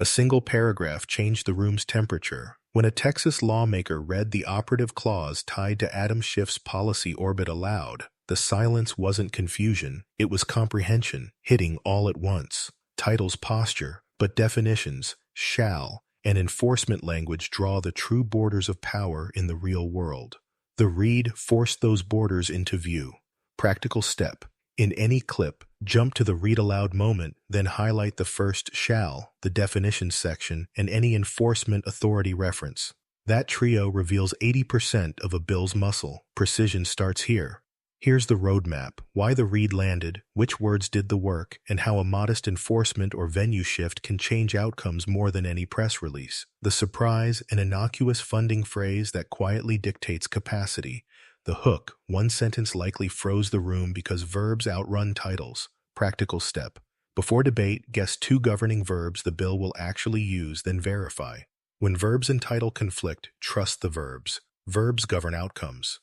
A single paragraph changed the room's temperature. When a Texas lawmaker read the operative clause tied to Adam Schiff's policy orbit aloud, the silence wasn't confusion, it was comprehension, hitting all at once. Titles posture, but definitions, shall, and enforcement language draw the true borders of power in the real world. The read forced those borders into view. Practical step. In any clip, jump to the read aloud moment, then highlight the first shall, the definitions section, and any enforcement authority reference. That trio reveals 80% of a bill's muscle. Precision starts here. Here's the roadmap, why the read landed, which words did the work, and how a modest enforcement or venue shift can change outcomes more than any press release. The surprise, an innocuous funding phrase that quietly dictates capacity. The hook, one sentence likely froze the room because verbs outrun titles. Practical step. Before debate, guess 2 governing verbs the bill will actually use, then verify. When verbs and title conflict, trust the verbs. Verbs govern outcomes.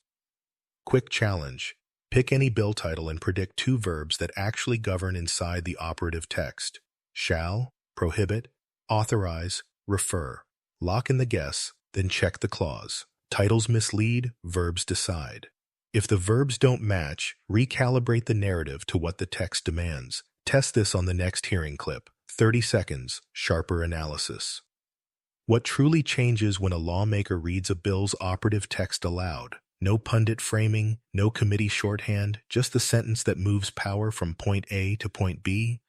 Quick challenge. Pick any bill title and predict 2 verbs that actually govern inside the operative text. Shall, prohibit, authorize, refer. Lock in the guess, then check the clause. Titles mislead, verbs decide. If the verbs don't match, recalibrate the narrative to what the text demands. Test this on the next hearing clip. 30 seconds, sharper analysis. What truly changes when a lawmaker reads a bill's operative text aloud? No pundit framing, no committee shorthand, just the sentence that moves power from point A to point B.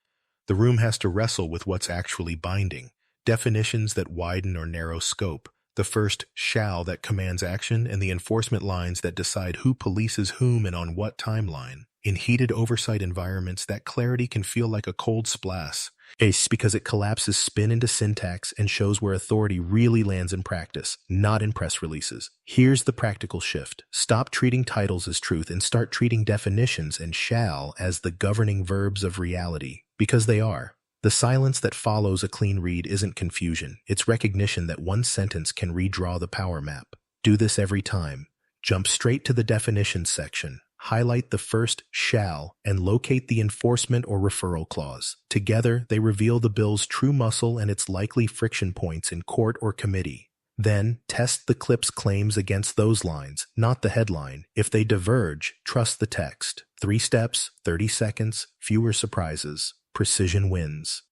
The room has to wrestle with what's actually binding. Definitions that widen or narrow scope. The first shall that commands action, and the enforcement lines that decide who polices whom and on what timeline. In heated oversight environments, that clarity can feel like a cold splash. It's because it collapses spin into syntax and shows where authority really lands in practice, not in press releases. Here's the practical shift. Stop treating titles as truth and start treating definitions and shall as the governing verbs of reality, because they are. The silence that follows a clean read isn't confusion. It's recognition that one sentence can redraw the power map. Do this every time. Jump straight to the definitions section. Highlight the first shall and locate the enforcement or referral clause. Together, they reveal the bill's true muscle and its likely friction points in court or committee. Then, test the clip's claims against those lines, not the headline. If they diverge, trust the text. 3 steps, 30 seconds, fewer surprises. Precision wins.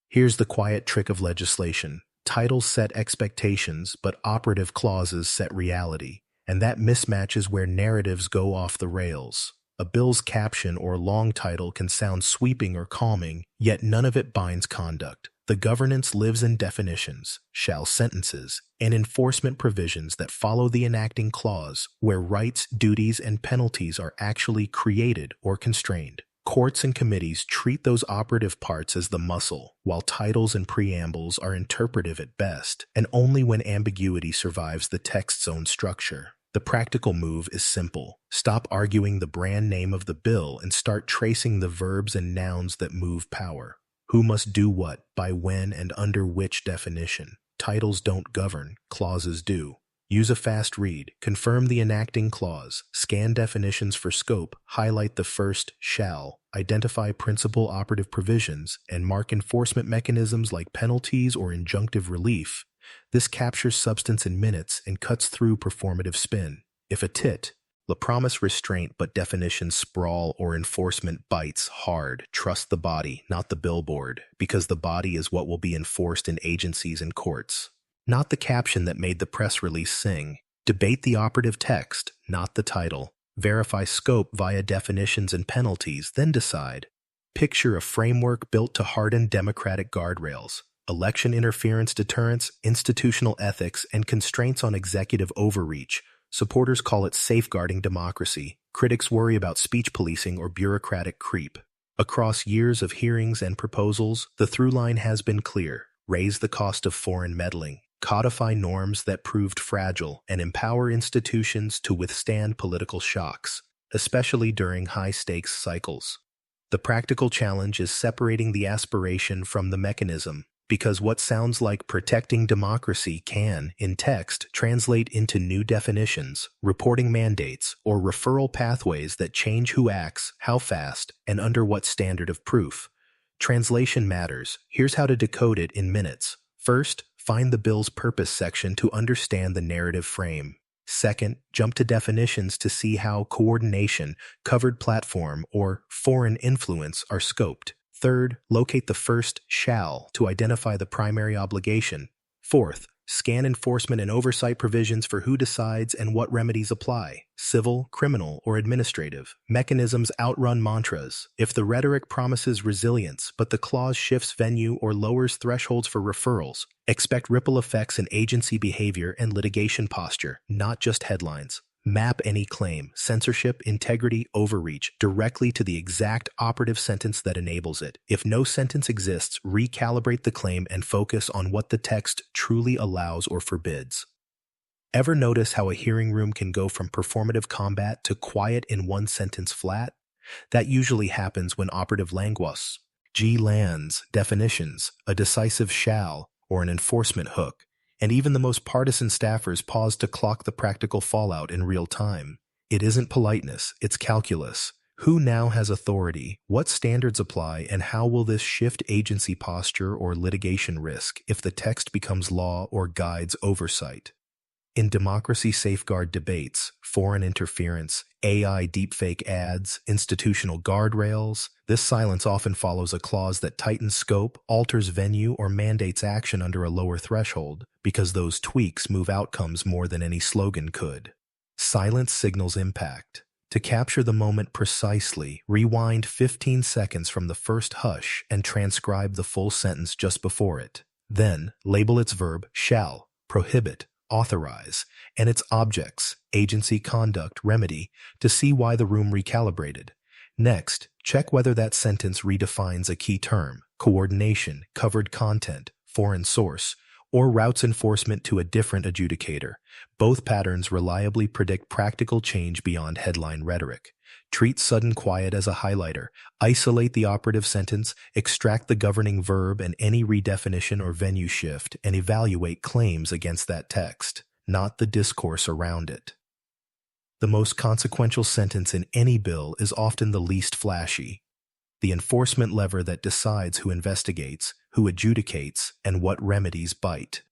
Here's the quiet trick of legislation. Titles set expectations, but operative clauses set reality. And that mismatch is where narratives go off the rails. A bill's caption or long title can sound sweeping or calming, yet none of it binds conduct. The governance lives in definitions, shall sentences, and enforcement provisions that follow the enacting clause, where rights, duties, and penalties are actually created or constrained. Courts and committees treat those operative parts as the muscle, while titles and preambles are interpretive at best, and only when ambiguity survives the text's own structure. The practical move is simple. Stop arguing the brand name of the bill and start tracing the verbs and nouns that move power. Who must do what, by when, and under which definition? Titles don't govern, clauses do. Use a fast read, confirm the enacting clause, scan definitions for scope, highlight the first shall, identify principal operative provisions, and mark enforcement mechanisms like penalties or injunctive relief. This captures substance in minutes and cuts through performative spin. If a tit, la promise restraint but definitions sprawl or enforcement bites hard, trust the body, not the billboard, because the body is what will be enforced in agencies and courts. Not the caption that made the press release sing. Debate the operative text, not the title. Verify scope via definitions and penalties, then decide. Picture a framework built to harden democratic guardrails. Election interference deterrence, institutional ethics, and constraints on executive overreach. Supporters call it safeguarding democracy. Critics worry about speech policing or bureaucratic creep. Across years of hearings and proposals, the through line has been clear. Raise the cost of foreign meddling. Codify norms that proved fragile, and empower institutions to withstand political shocks, especially during high-stakes cycles. The practical challenge is separating the aspiration from the mechanism, because what sounds like protecting democracy can, in text, translate into new definitions, reporting mandates, or referral pathways that change who acts, how fast, and under what standard of proof. Translation matters. Here's how to decode it in minutes. First, find the bill's purpose section to understand the narrative frame. Second, jump to definitions to see how coordination, covered platform, or foreign influence are scoped. Third, locate the first shall to identify the primary obligation. Fourth, scan enforcement and oversight provisions for who decides and what remedies apply, civil, criminal, or administrative. Mechanisms outrun mantras. If the rhetoric promises resilience, but the clause shifts venue or lowers thresholds for referrals, expect ripple effects in agency behavior and litigation posture, not just headlines. Map any claim, censorship, integrity, overreach, directly to the exact operative sentence that enables it. If no sentence exists, recalibrate the claim and focus on what the text truly allows or forbids. Ever notice how a hearing room can go from performative combat to quiet in one sentence flat? That usually happens when operative language, lands, definitions, a decisive shall, or an enforcement hook, and even the most partisan staffers pause to clock the practical fallout in real time. It isn't politeness, it's calculus. Who now has authority? What standards apply? And how will this shift agency posture or litigation risk if the text becomes law or guides oversight? In democracy safeguard debates, foreign interference, AI deepfake ads, institutional guardrails, this silence often follows a clause that tightens scope, alters venue, or mandates action under a lower threshold, because those tweaks move outcomes more than any slogan could. Silence signals impact. To capture the moment precisely, rewind 15 seconds from the first hush and transcribe the full sentence just before it. Then, label its verb, shall, prohibit, authorize, and its objects, agency, conduct, remedy, to see why the room recalibrated. Next, check whether that sentence redefines a key term, coordination, covered content, foreign source, or routes enforcement to a different adjudicator. Both patterns reliably predict practical change beyond headline rhetoric. Treat sudden quiet as a highlighter. Isolate the operative sentence, extract the governing verb and any redefinition or venue shift, and evaluate claims against that text, not the discourse around it. The most consequential sentence in any bill is often the least flashy, the enforcement lever that decides who investigates, who adjudicates, and what remedies bite.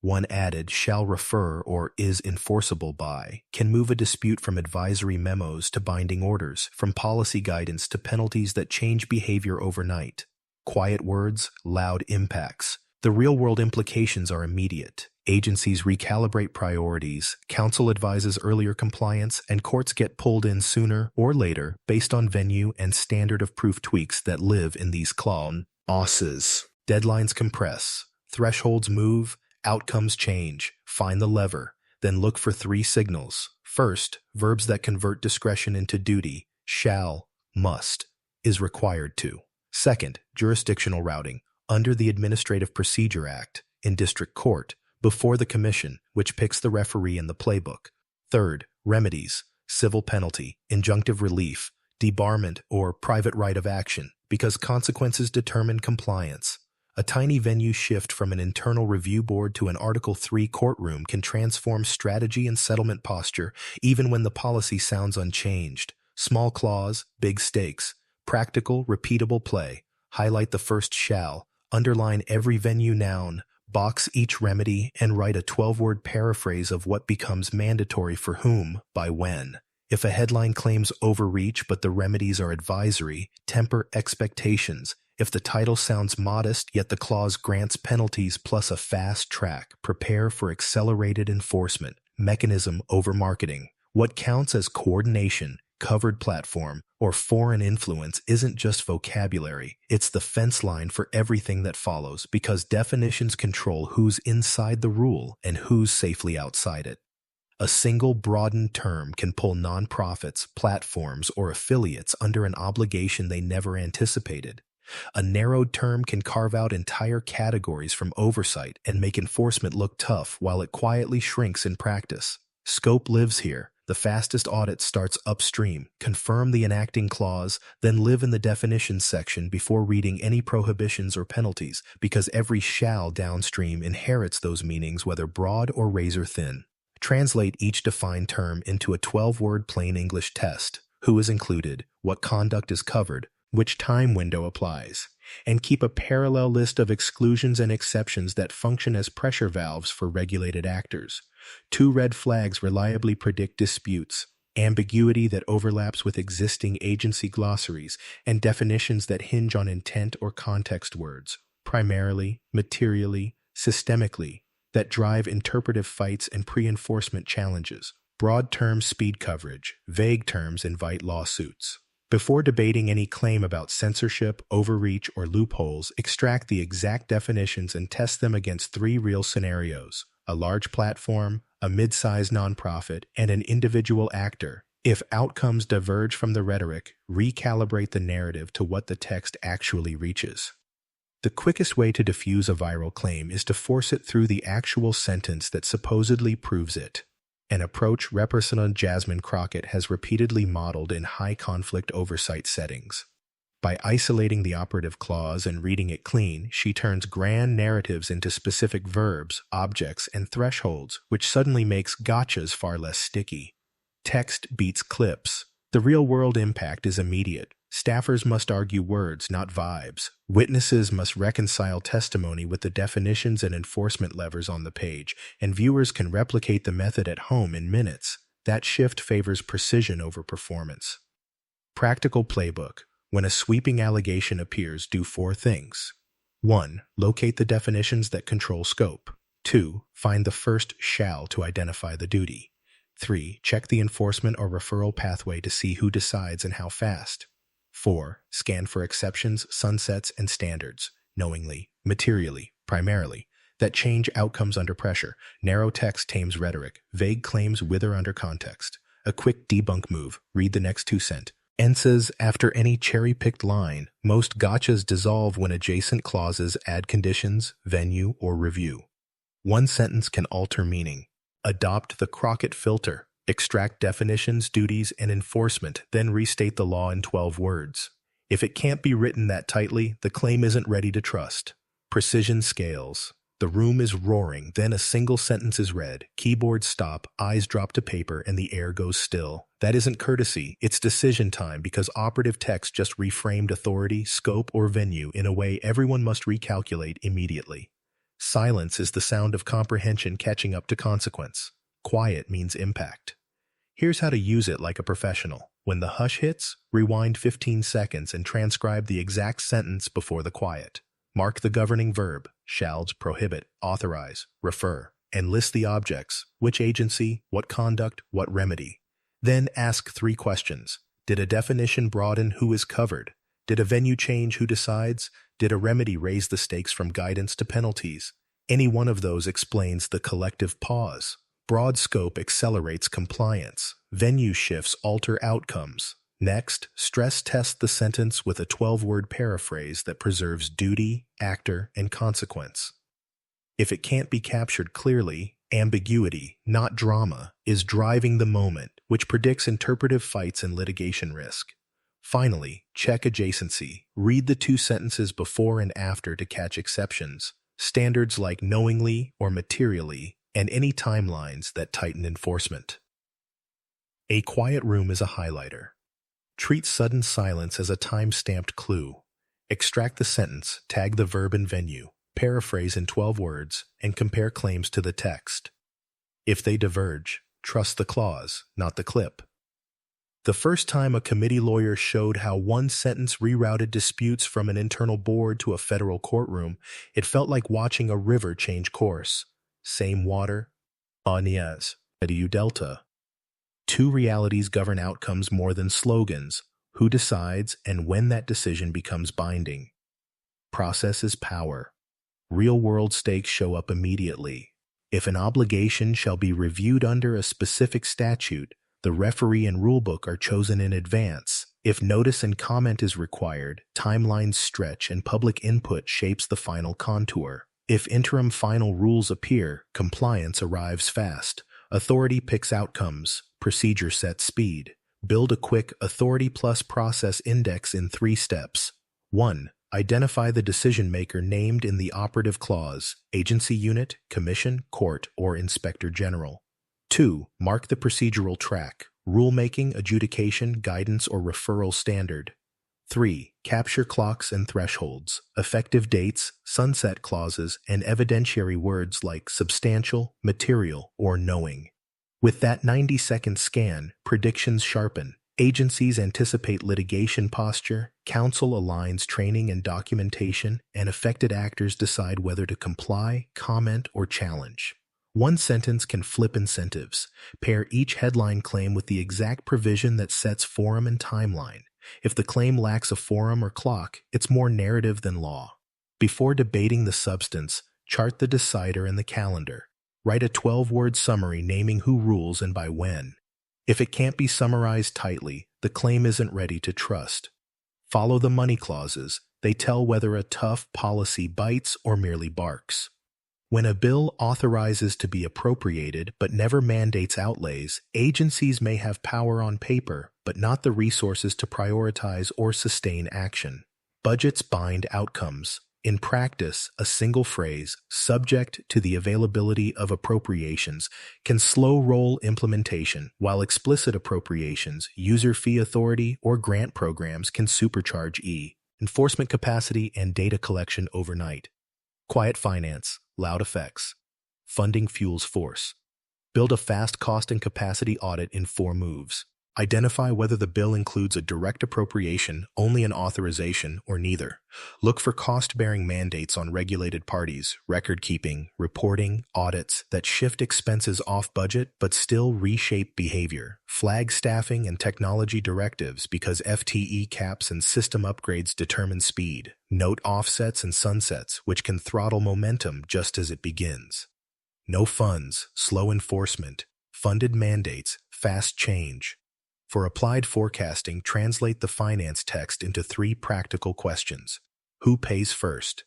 One added shall refer or is enforceable by can move a dispute from advisory memos to binding orders, from policy guidance to penalties that change behavior overnight. Quiet words, loud impacts. The real-world implications are immediate. Agencies recalibrate priorities, counsel advises earlier compliance, and courts get pulled in sooner or later based on venue and standard of proof tweaks that live in these clauses. Deadlines compress, thresholds move, outcomes change. Find the lever, then look for 3 signals. First, verbs that convert discretion into duty. Shall, must, is required to. Second, jurisdictional routing. Under the Administrative Procedure Act, in district court, before the commission, which picks the referee in the playbook. Third, remedies, civil penalty, injunctive relief, debarment, or private right of action, because consequences determine compliance. A tiny venue shift from an internal review board to an Article 3 courtroom can transform strategy and settlement posture even when the policy sounds unchanged. Small clause, big stakes. Practical, repeatable play. Highlight the first shall. Underline every venue noun. Box each remedy and write a 12-word paraphrase of what becomes mandatory for whom, by when. If a headline claims overreach but the remedies are advisory, temper expectations. If the title sounds modest yet the clause grants penalties plus a fast track, prepare for accelerated enforcement. Mechanism over marketing. What counts as coordination, covered platform, or foreign influence isn't just vocabulary, it's the fence line for everything that follows, because definitions control who's inside the rule and who's safely outside it. A single broadened term can pull nonprofits, platforms, or affiliates under an obligation they never anticipated. A narrowed term can carve out entire categories from oversight and make enforcement look tough while it quietly shrinks in practice. Scope lives here. The fastest audit starts upstream. Confirm the enacting clause, then live in the definitions section before reading any prohibitions or penalties, because every shall downstream inherits those meanings, whether broad or razor thin. Translate each defined term into a 12-word plain English test. Who is included? What conduct is covered? which time window applies, and keep a parallel list of exclusions and exceptions that function as pressure valves for regulated actors. 2 red flags reliably predict disputes, ambiguity that overlaps with existing agency glossaries, and definitions that hinge on intent or context words, primarily, materially, systemically, that drive interpretive fights and pre-enforcement challenges. Broad terms speed coverage, vague terms invite lawsuits. Before debating any claim about censorship, overreach, or loopholes, extract the exact definitions and test them against 3 real scenarios: a large platform, a mid-sized nonprofit, and an individual actor. If outcomes diverge from the rhetoric, recalibrate the narrative to what the text actually reaches. The quickest way to diffuse a viral claim is to force it through the actual sentence that supposedly proves it. An approach Representative Jasmine Crockett has repeatedly modeled in high-conflict oversight settings. By isolating the operative clause and reading it clean, she turns grand narratives into specific verbs, objects, and thresholds, which suddenly makes gotchas far less sticky. Text beats clips. The real-world impact is immediate. Staffers must argue words, not vibes. Witnesses must reconcile testimony with the definitions and enforcement levers on the page, and viewers can replicate the method at home in minutes. That shift favors precision over performance. Practical playbook. When a sweeping allegation appears, do 4 things. 1. Locate the definitions that control scope. 2. Find the first shall to identify the duty. 3. Check the enforcement or referral pathway to see who decides and how fast. 4. Scan for exceptions, sunsets, and standards, knowingly, materially, primarily, that change outcomes under pressure. Narrow text tames rhetoric. Vague claims wither under context. A quick debunk move. Read the next 2 sentences after any cherry-picked line. Most gotchas dissolve when adjacent clauses add conditions, venue, or review. 1 sentence can alter meaning. Adopt the Crockett filter. Extract definitions, duties, and enforcement, then restate the law in 12 words. If it can't be written that tightly, the claim isn't ready to trust. Precision scales. The room is roaring, then a single sentence is read. Keyboards stop, eyes drop to paper, and the air goes still. That isn't courtesy, it's decision time, because operative text just reframed authority, scope, or venue in a way everyone must recalculate immediately. Silence is the sound of comprehension catching up to consequence. Quiet means impact. Here's how to use it like a professional. When the hush hits, rewind 15 seconds and transcribe the exact sentence before the quiet. Mark the governing verb, shall, prohibit, authorize, refer, and list the objects, which agency, what conduct, what remedy. Then ask 3 questions. Did a definition broaden who is covered? Did a venue change who decides? Did a remedy raise the stakes from guidance to penalties? Any one of those explains the collective pause. Broad scope accelerates compliance. Venue shifts alter outcomes. Next, stress test the sentence with a 12-word paraphrase that preserves duty, actor, and consequence. If it can't be captured clearly, ambiguity, not drama, is driving the moment, which predicts interpretive fights and litigation risk. Finally, check adjacency. Read the 2 sentences before and after to catch exceptions. Standards like knowingly or materially, and any timelines that tighten enforcement. A quiet room is a highlighter. Treat sudden silence as a time-stamped clue. Extract the sentence, tag the verb and venue, paraphrase in 12 words, and compare claims to the text. If they diverge, trust the clause, not the clip. The first time a committee lawyer showed how 1 sentence rerouted disputes from an internal board to a federal courtroom, it felt like watching a river change course. Same water, Anias, Edu Delta. 2 realities govern outcomes more than slogans: who decides and when that decision becomes binding. Process is power. Real-world stakes show up immediately. If an obligation shall be reviewed under a specific statute, the referee and rulebook are chosen in advance. If notice and comment is required, timelines stretch and public input shapes the final contour. If interim final rules appear, compliance arrives fast. Authority picks outcomes. Procedure sets speed. Build a quick authority plus process index in 3 steps. 1. Identify the decision-maker named in the operative clause: agency unit, commission, court, or inspector general. 2. Mark the procedural track: rulemaking, adjudication, guidance, or referral standard. 3. Capture clocks and thresholds, effective dates, sunset clauses, and evidentiary words like substantial, material, or knowing. With that 90-second scan, predictions sharpen. Agencies anticipate litigation posture, counsel aligns training and documentation, and affected actors decide whether to comply, comment, or challenge. One sentence can flip incentives. Pair each headline claim with the exact provision that sets forum and timeline. If the claim lacks a forum or clock, it's more narrative than law. Before debating the substance, chart the decider and the calendar. Write a 12-word summary naming who rules and by when. If it can't be summarized tightly, the claim isn't ready to trust. Follow the money clauses. They tell whether a tough policy bites or merely barks. When a bill authorizes to be appropriated but never mandates outlays, agencies may have power on paper but not the resources to prioritize or sustain action. Budgets bind outcomes. In practice, a single phrase, subject to the availability of appropriations, can slow-roll implementation, while explicit appropriations, user fee authority, or grant programs can supercharge enforcement capacity and data collection overnight. Quiet finance, loud effects. Funding fuels force. Build a fast cost and capacity audit in 4 moves. Identify whether the bill includes a direct appropriation, only an authorization, or neither. Look for cost-bearing mandates on regulated parties, record-keeping, reporting, audits that shift expenses off budget but still reshape behavior. Flag staffing and technology directives because FTE caps and system upgrades determine speed. Note offsets and sunsets, which can throttle momentum just as it begins. No funds, slow enforcement. Funded mandates, fast change. For applied forecasting, translate the finance text into 3 practical questions. Who pays first?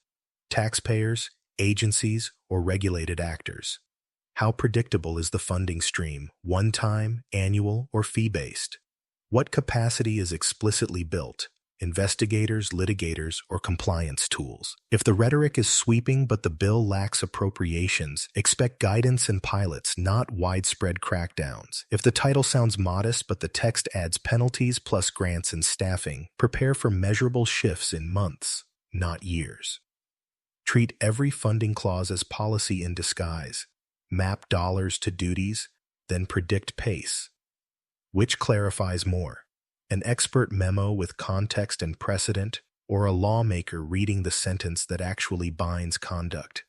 Taxpayers, agencies, or regulated actors? How predictable is the funding stream, one-time, annual, or fee-based? What capacity is explicitly built? Investigators, litigators, or compliance tools? If the rhetoric is sweeping but the bill lacks appropriations, expect guidance and pilots, not widespread crackdowns. If the title sounds modest but the text adds penalties plus grants and staffing, prepare for measurable shifts in months, not years. Treat every funding clause as policy in disguise. Map dollars to duties, then predict pace. Which clarifies more? An expert memo with context and precedent, or a lawmaker reading the sentence that actually binds conduct?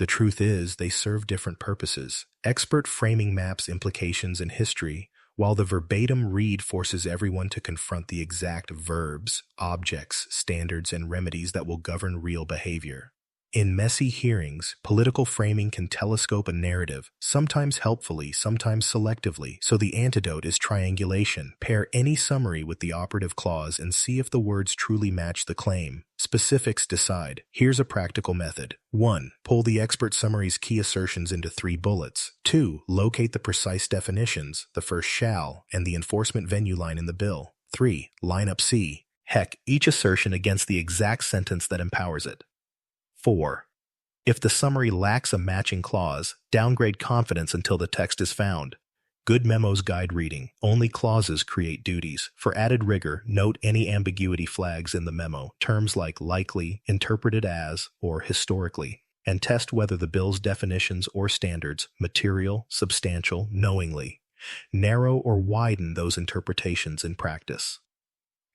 The truth is, they serve different purposes. Expert framing maps implications and history, while the verbatim read forces everyone to confront the exact verbs, objects, standards, and remedies that will govern real behavior. In messy hearings, political framing can telescope a narrative, sometimes helpfully, sometimes selectively, so the antidote is triangulation. Pair any summary with the operative clause and see if the words truly match the claim. Specifics decide. Here's a practical method. 1. Pull the expert summary's key assertions into 3 bullets. 2. Locate the precise definitions, the first shall, and the enforcement venue line in the bill. 3. Line up each assertion against the exact sentence that empowers it. 4. If the summary lacks a matching clause, downgrade confidence until the text is found. Good memos guide reading. Only clauses create duties. For added rigor, note any ambiguity flags in the memo, terms like likely, interpreted as, or historically, and test whether the bill's definitions or standards, material, substantial, knowingly, narrow or widen those interpretations in practice.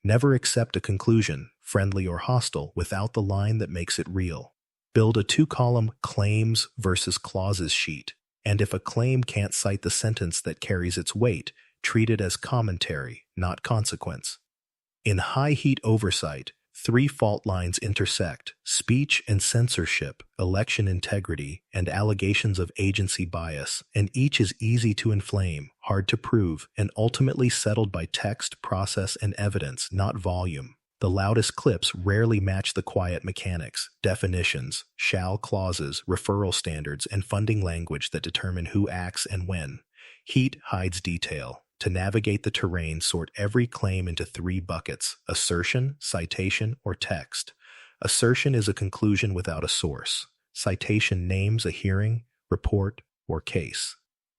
Never accept a conclusion, friendly or hostile, without the line that makes it real. Build a 2-column claims versus clauses sheet, and if a claim can't cite the sentence that carries its weight, treat it as commentary, not consequence. In high-heat oversight, 3 fault lines intersect: speech and censorship, election integrity, and allegations of agency bias, and each is easy to inflame, hard to prove, and ultimately settled by text, process, and evidence, not volume. The loudest clips rarely match the quiet mechanics, definitions, shall clauses, referral standards, and funding language that determine who acts and when. Heat hides detail. To navigate the terrain, sort every claim into 3 buckets: assertion, citation, or text. Assertion is a conclusion without a source. Citation names a hearing, report, or case.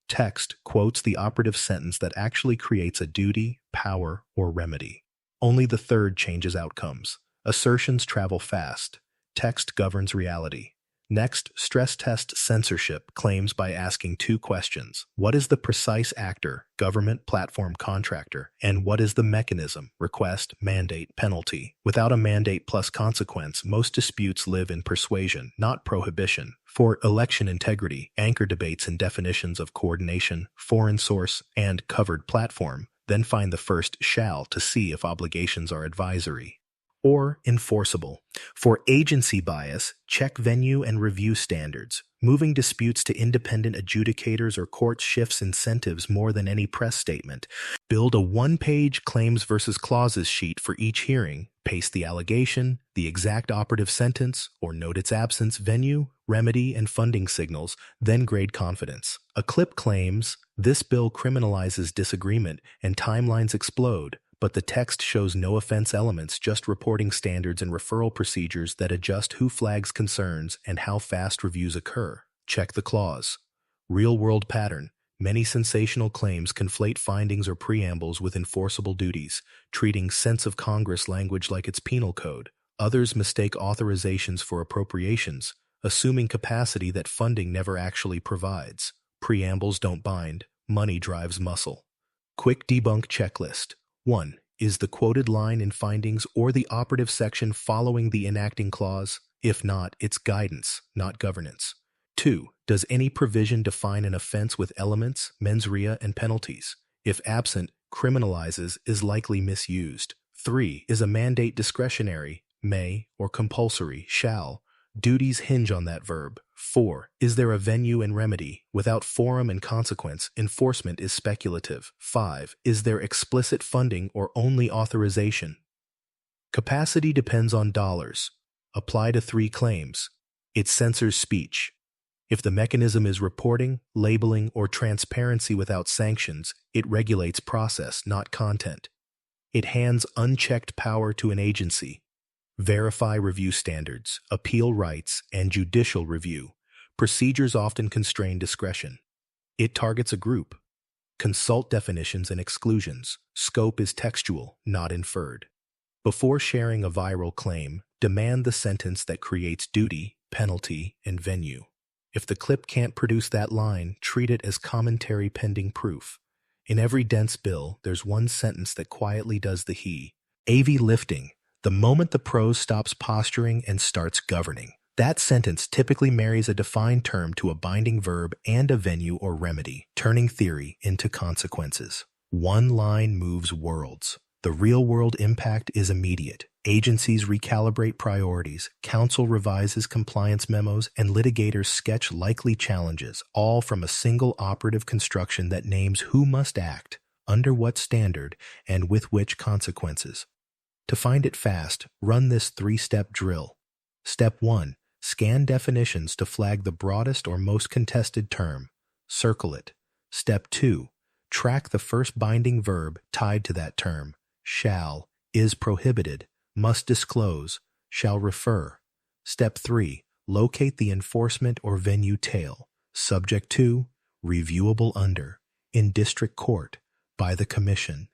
Text quotes the operative sentence that actually creates a duty, power, or remedy. Only the third changes outcomes. Assertions travel fast. Text governs reality. Next, stress test censorship claims by asking two questions. What is the precise actor, government, platform, contractor? And what is the mechanism, request, mandate, penalty? Without a mandate plus consequence, most disputes live in persuasion, not prohibition. For election integrity, anchor debates in definitions of coordination, foreign source, and covered platform. Then find the first shall to see if obligations are advisory or enforceable. For agency bias, check venue and review standards. Moving disputes to independent adjudicators or courts shifts incentives more than any press statement. Build a one-page claims versus clauses sheet for each hearing. Paste the allegation, the exact operative sentence, or note its absence, venue, remedy, and funding signals, then grade confidence. A clip claims, this bill criminalizes disagreement, and timelines explode. But the text shows no offense elements, just reporting standards and referral procedures that adjust who flags concerns and how fast reviews occur. Check the clause. Real-world pattern. Many sensational claims conflate findings or preambles with enforceable duties, treating sense of Congress language like it's penal code. Others mistake authorizations for appropriations, assuming capacity that funding never actually provides. Preambles don't bind. Money drives muscle. Quick debunk checklist. 1. Is the quoted line in findings or the operative section following the enacting clause? If not, it's guidance, not governance. 2. Does any provision define an offense with elements, mens rea, and penalties? If absent, criminalizes is likely misused. 3. Is a mandate discretionary, may, or compulsory, shall? Duties hinge on that verb. 4. Is there a venue and remedy? Without forum and consequence, enforcement is speculative. 5. Is there explicit funding or only authorization? Capacity depends on dollars. Apply to 3 claims. It censors speech. If the mechanism is reporting, labeling, or transparency without sanctions, it regulates process, not content. It hands unchecked power to an agency. Verify review standards, appeal rights, and judicial review. Procedures often constrain discretion. It targets a group. Consult definitions and exclusions. Scope is textual, not inferred. Before sharing a viral claim, demand the sentence that creates duty, penalty, and venue. If the clip can't produce that line, treat it as commentary pending proof. In every dense bill, there's one sentence that quietly does the heavy lifting. The moment the prose stops posturing and starts governing. That sentence typically marries a defined term to a binding verb and a venue or remedy, turning theory into consequences. One line moves worlds. The real-world impact is immediate. Agencies recalibrate priorities, counsel revises compliance memos, and litigators sketch likely challenges, all from a single operative construction that names who must act, under what standard, and with which consequences. To find it fast, run this 3-step drill. Step 1. Scan definitions to flag the broadest or most contested term. Circle it. Step 2. Track the first binding verb tied to that term. Shall, is prohibited, must disclose, shall refer. Step 3. Locate the enforcement or venue tail. Subject to, reviewable under, in district court, by the commission.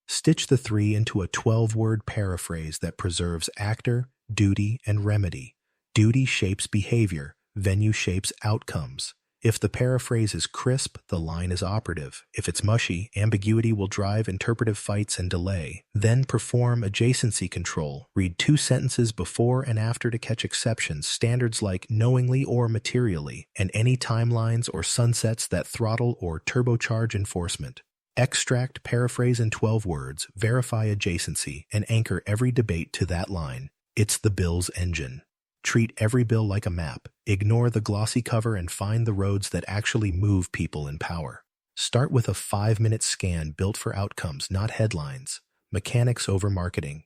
Stitch the 3 into a 12-word paraphrase that preserves actor, duty, and remedy. Duty shapes behavior, venue shapes outcomes. If the paraphrase is crisp, the line is operative. If it's mushy, ambiguity will drive interpretive fights and delay. Then perform adjacency control. Read 2 sentences before and after to catch exceptions, standards like knowingly or materially, and any timelines or sunsets that throttle or turbocharge enforcement. Extract, paraphrase in 12 words, verify adjacency, and anchor every debate to that line. It's the bill's engine. Treat every bill like a map. Ignore the glossy cover and find the roads that actually move people in power. Start with a 5-minute scan built for outcomes, not headlines. Mechanics over marketing.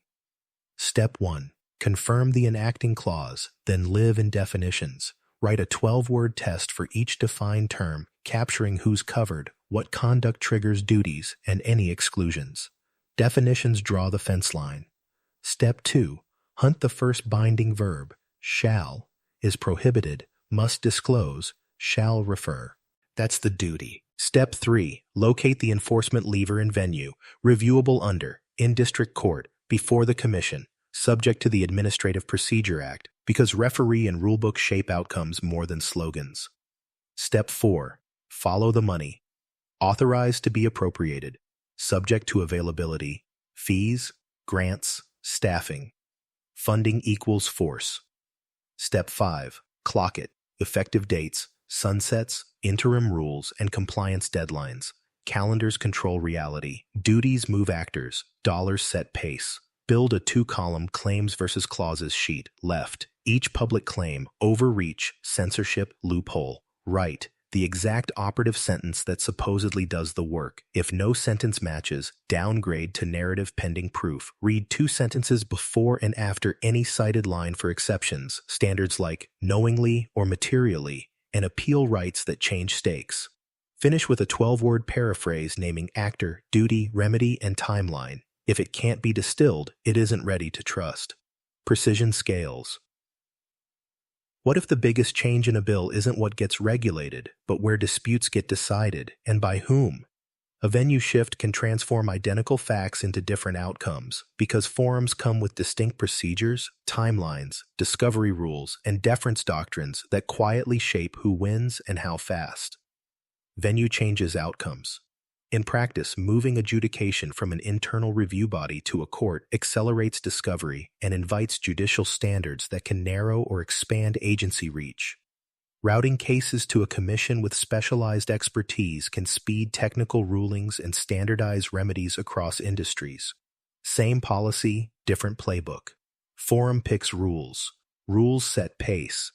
Step 1. Confirm the enacting clause, then live in definitions. Write a 12-word test for each defined term, capturing who's covered, what conduct triggers duties, and any exclusions. Definitions draw the fence line. Step 2. Hunt the first binding verb. Shall, is prohibited, must disclose, shall refer. That's the duty. Step 3. Locate the enforcement lever and venue. Reviewable under, in district court, Before the commission, subject to the Administrative Procedure Act, because referee and rulebook shape outcomes more than slogans. Step 4. Follow the money. Authorized to be appropriated, subject to availability, fees, grants, staffing. Funding equals force. Step 5. Clock it. Effective dates, sunsets, interim rules, and compliance deadlines. Calendars control reality. Duties move actors. Dollars set pace. Build a 2-column claims versus clauses sheet. Left, each public claim, overreach, censorship, loophole. Right, the exact operative sentence that supposedly does the work. If no sentence matches, downgrade to narrative pending proof. Read 2 sentences before and after any cited line for exceptions. Standards like knowingly or materially, and appeal rights that change stakes. Finish with a 12-word paraphrase naming actor, duty, remedy, and timeline. If it can't be distilled, it isn't ready to trust. Precision scales. What if the biggest change in a bill isn't what gets regulated, but where disputes get decided, and by whom? A venue shift can transform identical facts into different outcomes, because forums come with distinct procedures, timelines, discovery rules, and deference doctrines that quietly shape who wins and how fast. Venue changes outcomes. In practice, moving adjudication from an internal review body to a court accelerates discovery and invites judicial standards that can narrow or expand agency reach. Routing cases to a commission with specialized expertise can speed technical rulings and standardize remedies across industries. Same policy, different playbook. Forum picks rules. Rules set pace.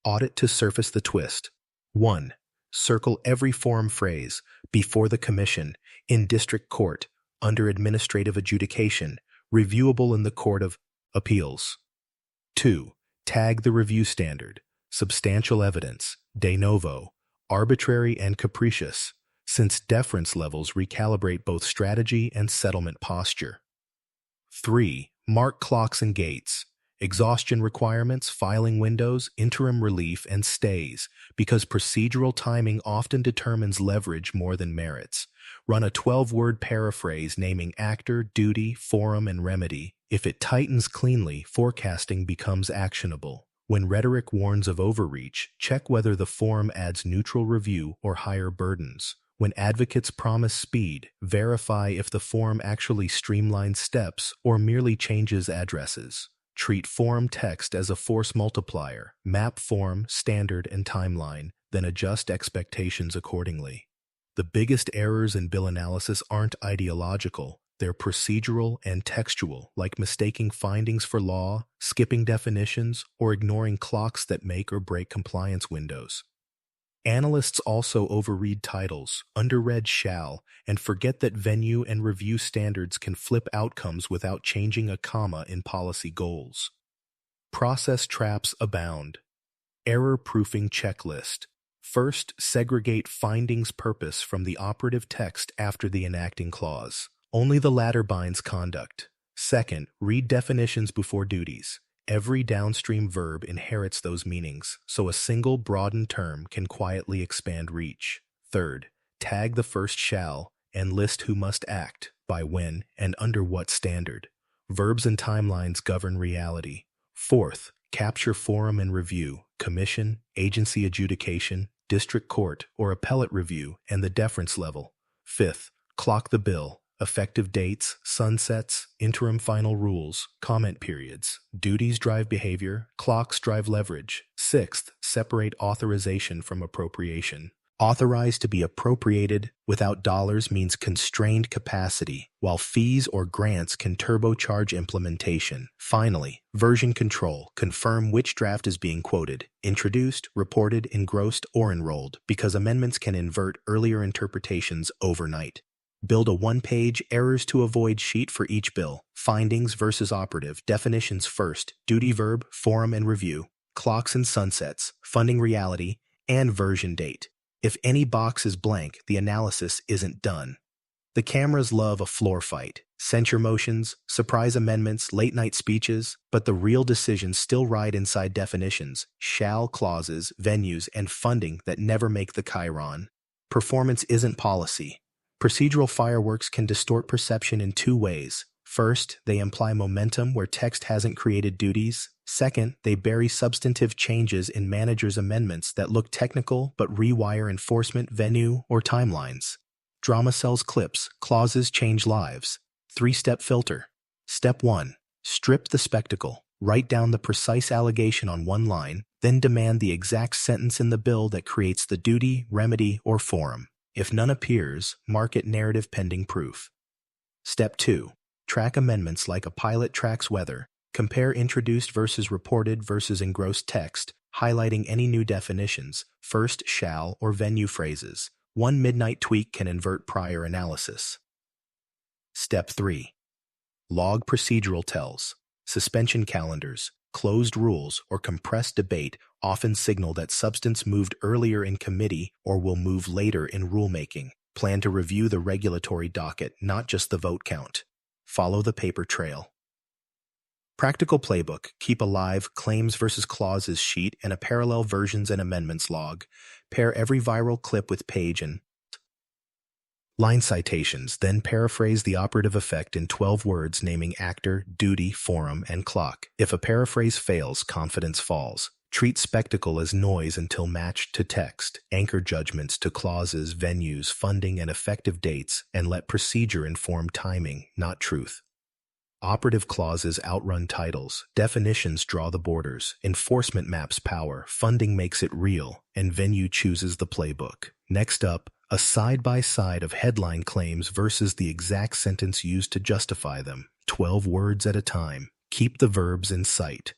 Audit to surface the twist. 1. Circle every forum phrase, before the commission, in district court, under administrative adjudication, reviewable in the Court of Appeals. 2. Tag the review standard, substantial evidence, de novo, arbitrary and capricious, since deference levels recalibrate both strategy and settlement posture. 3. Mark clocks and gates, exhaustion requirements, filing windows, interim relief, and stays, because procedural timing often determines leverage more than merits. Run a 12-word paraphrase naming actor, duty, forum, and remedy. If it tightens cleanly, forecasting becomes actionable. When rhetoric warns of overreach, check whether the forum adds neutral review or higher burdens. When advocates promise speed, verify if the forum actually streamlines steps or merely changes addresses. Treat forum text as a force multiplier. Map form, standard, and timeline, then adjust expectations accordingly. The biggest errors in bill analysis aren't ideological. They're procedural and textual, like mistaking findings for law, skipping definitions, or ignoring clocks that make or break compliance windows. Analysts also overread titles, underread shall, and forget that venue and review standards can flip outcomes without changing a comma in policy goals. Process traps abound. Error-proofing checklist. First, segregate findings purpose from the operative text after the enacting clause. Only the latter binds conduct. Second, read definitions before duties. Every downstream verb inherits those meanings, so a single broadened term can quietly expand reach. Third, tag the first shall and list who must act, by when, and under what standard. Verbs and timelines govern reality. Fourth, capture forum and review, commission, agency adjudication, district court, or appellate review, and the deference level. Fifth, clock the bill. Effective dates, sunsets, interim final rules, comment periods. Duties drive behavior, clocks drive leverage. Sixth, separate authorization from appropriation. Authorized to be appropriated without dollars means constrained capacity, while fees or grants can turbocharge implementation. Finally, version control. Confirm which draft is being quoted, introduced, reported, engrossed, or enrolled, because amendments can invert earlier interpretations overnight. Build a 1-page errors to avoid sheet for each bill. Findings versus operative. Definitions first. Duty verb, forum and review. Clocks and sunsets. Funding reality. And version date. If any box is blank, the analysis isn't done. The cameras love a floor fight. Censure motions, surprise amendments, late-night speeches, but the real decisions still ride inside definitions, shall clauses, venues, and funding that never make the chyron. Performance isn't policy. Procedural fireworks can distort perception in 2 ways. First, they imply momentum where text hasn't created duties. Second, they bury substantive changes in manager's amendments that look technical but rewire enforcement, venue, or timelines. Drama sells clips, clauses change lives. 3-step filter. Step 1. Strip the spectacle. Write down the precise allegation on one line, then demand the exact sentence in the bill that creates the duty, remedy, or forum. If none appears, mark it narrative pending proof. Step 2. Track amendments like a pilot tracks weather. Compare introduced versus reported versus engrossed text, highlighting any new definitions, first, shall, or venue phrases. One midnight tweak can invert prior analysis. Step 3. Log procedural tells. Suspension calendars, closed rules, or compressed debate often signal that substance moved earlier in committee or will move later in rulemaking. Plan to review the regulatory docket, not just the vote count. Follow the paper trail. Practical playbook. Keep alive claims versus clauses sheet and a parallel versions and amendments log. Pair every viral clip with page and line citations, then paraphrase the operative effect in 12 words naming actor, duty, forum, and clock. If a paraphrase fails, confidence falls. Treat spectacle as noise until matched to text. Anchor judgments to clauses, venues, funding, and effective dates, and let procedure inform timing, not truth. Operative clauses outrun titles. Definitions draw the borders. Enforcement maps power. Funding makes it real. And venue chooses the playbook. Next up, a side-by-side of headline claims versus the exact sentence used to justify them. 12 words at a time. Keep the verbs in sight.